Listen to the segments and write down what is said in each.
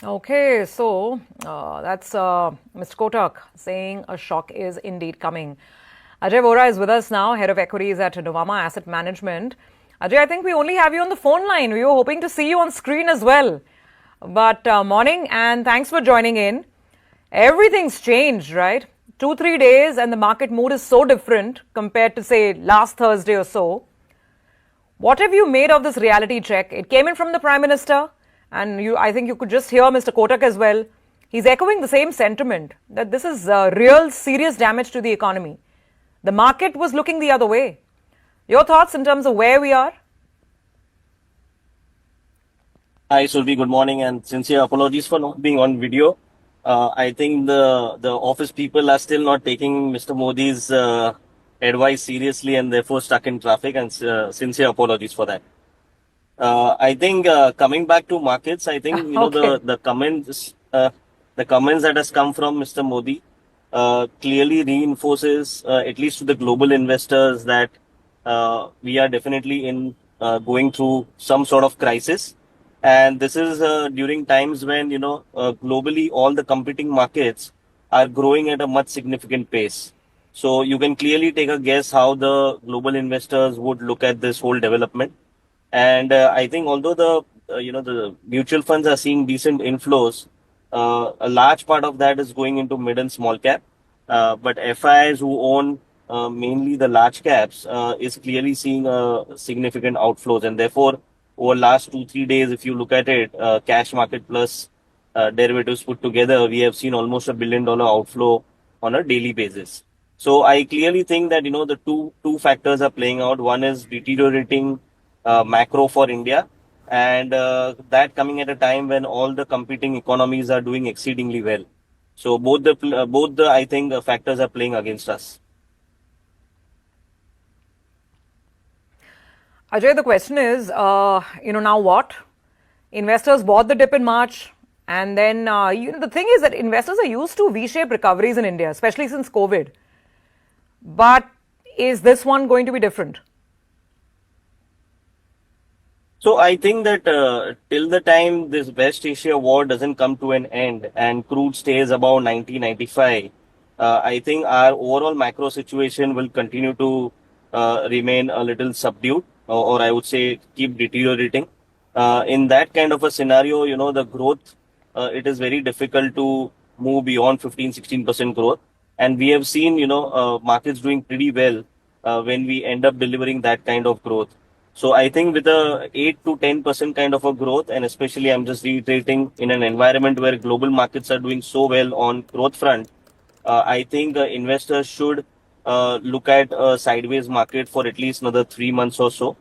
Okay, so that's Mr. Kotak saying a shock is indeed coming. Ajay Vora is with us now, head of equities at Nuvama Asset Management. Ajay, I think we only have you on the phone line. We were hoping to see you on screen as well. But morning and thanks for joining in. Everything's changed, right? 2, 3 days, and the market mood is so different compared to, say, last Thursday or so. What have you made of this reality check? It came in from the Prime Minister, and I think you could just hear Mr. Kotak as well. He's echoing the same sentiment that this is real serious damage to the economy. The market was looking the other way. Your thoughts in terms of where we are? Hi, Survi. Good morning, and sincere apologies for not being on video. I think the office people are still not taking Mr. Modi's advice seriously, and therefore stuck in traffic. And sincere apologies for that. I think coming back to markets, I think Okay. the comments that has come from Mr. Modi clearly reinforces at least to the global investors that we are definitely in going through some sort of crisis. And this is during times when, globally all the competing markets are growing at a much significant pace. So you can clearly take a guess how the global investors would look at this whole development. And I think although the mutual funds are seeing decent inflows, a large part of that is going into mid and small cap. But FIs who own mainly the large caps is clearly seeing significant outflows, and therefore over last 2 3 days, if you look at it, cash market plus derivatives put together, we have seen almost $1 billion outflow on a daily basis. So I clearly think that the two factors are playing out. One is deteriorating macro for India, and that coming at a time when all the competing economies are doing exceedingly well. So both the I think factors are playing against us. Ajay, the question is, now what? Investors bought the dip in March, and then the thing is that investors are used to V-shaped recoveries in India, especially since COVID. But is this one going to be different? So I think that till the time this West Asia war doesn't come to an end and crude stays above 1995, I think our overall macro situation will continue to remain a little subdued, or I would say keep deteriorating. In that kind of a scenario, the growth, it is very difficult to move beyond 15-16% growth. And we have seen, markets doing pretty well when we end up delivering that kind of growth. So I think with a 8 to 10% kind of a growth, and especially I'm just reiterating in an environment where global markets are doing so well on growth front, I think investors should look at a sideways market for at least another 3 months or so.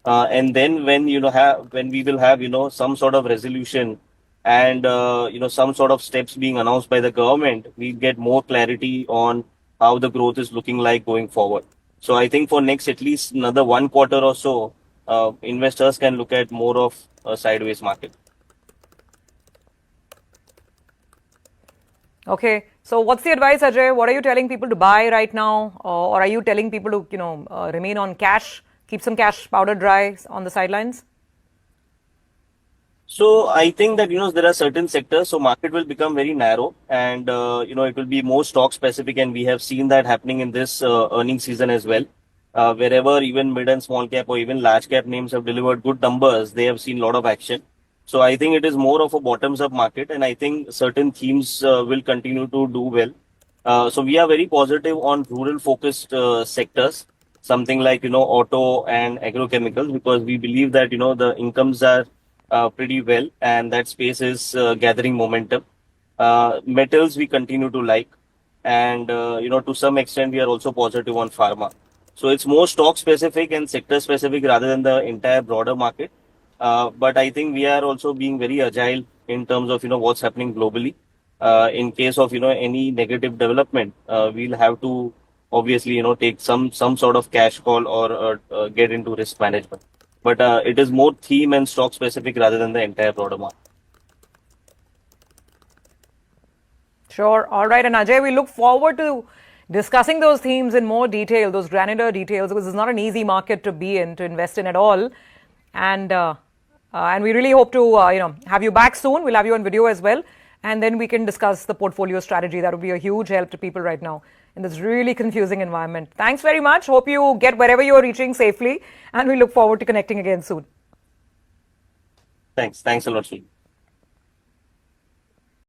And then when we will have some sort of resolution and some sort of steps being announced by the government, we get more clarity on how the growth is looking like going forward. So I think for next at least another 1 quarter or so, investors can look at more of a sideways market. Okay. So what's the advice, Ajay? What are you telling people to buy right now? Or are you telling people to, remain on cash, keep some cash powder dry on the sidelines? So I think that there are certain sectors, so market will become very narrow, and it will be more stock specific, and we have seen that happening in this earning season as well. Wherever even mid and small cap or even large cap names have delivered good numbers, they have seen a lot of action. So I think it is more of a bottoms up market, and I think certain themes will continue to do well. So we are very positive on rural focused sectors, something like auto and agrochemicals, because we believe that the incomes are pretty well, and that space is gathering momentum. Metals we continue to like, and to some extent we are also positive on pharma. So it's more stock specific and sector specific rather than the entire broader market. But I think we are also being very agile in terms of what's happening globally. In case of any negative development, we'll have to obviously take some sort of cash call or get into risk management. But it is more theme and stock specific rather than the entire broader market. Sure. All right. And Ajay, we look forward to discussing those themes in more detail, those granular details, because it's not an easy market to be in, to invest in at all. And And we really hope to, have you back soon. We'll have you on video as well. And then we can discuss the portfolio strategy. That would be a huge help to people right now in this really confusing environment. Thanks very much. Hope you get wherever you're reaching safely. And we look forward to connecting again soon. Thanks a lot, Sri.